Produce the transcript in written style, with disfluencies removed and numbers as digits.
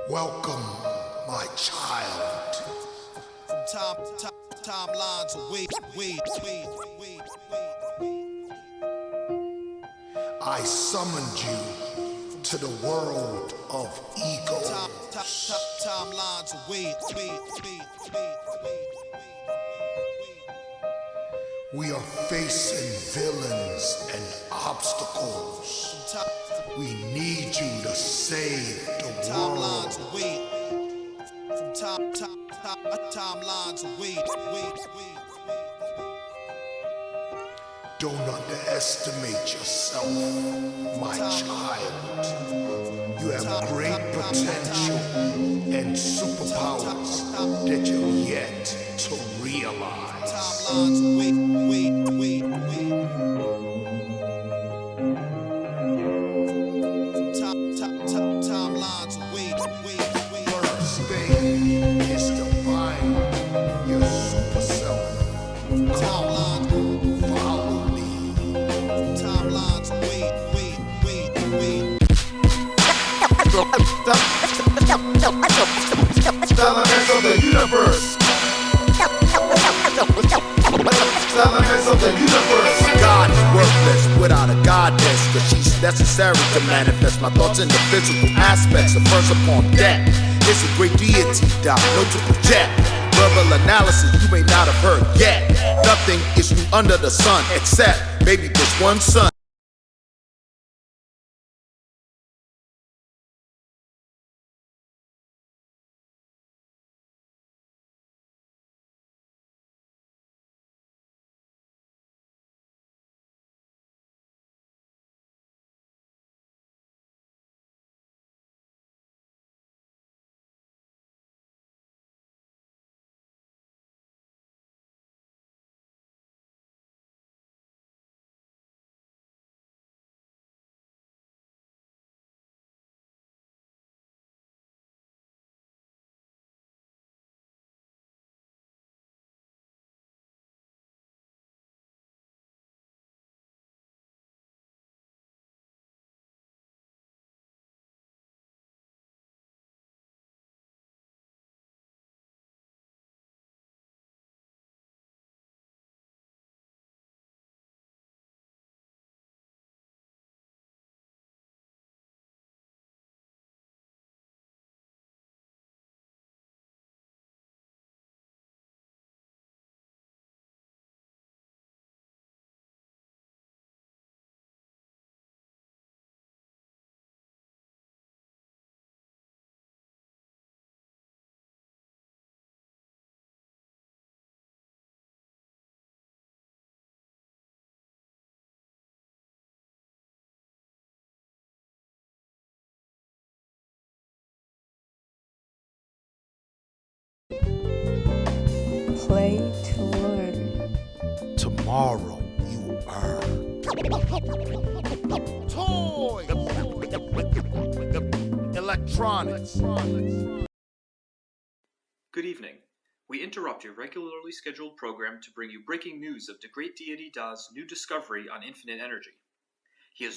Welcome, my child. From timelines away. I summoned you to the world of egos. Timelines away. We are facing villains and obstacles. We need you to save the Timelines world. away. From timelines away. Don't underestimate yourself, my child. You have great potential and superpowers that you're yet to realize. Timelines away. Timelines away. First thing is to find your super self. Follow me. Timelines away. Elements of the universe. Elements of the universe. God is worthless without a goddess, but she's necessary to manifest my thoughts in the physical aspects. And first upon that, it's a great deity, Dah, no to project. Verbal analysis you may not have heard yet. Nothing is new under the sun except maybe this one son. Play to learn. Tomorrow you earn. Toys, electronics. Good evening. We interrupt your regularly scheduled program to bring you breaking news of the great Deity Dah's new discovery on infinite energy. He has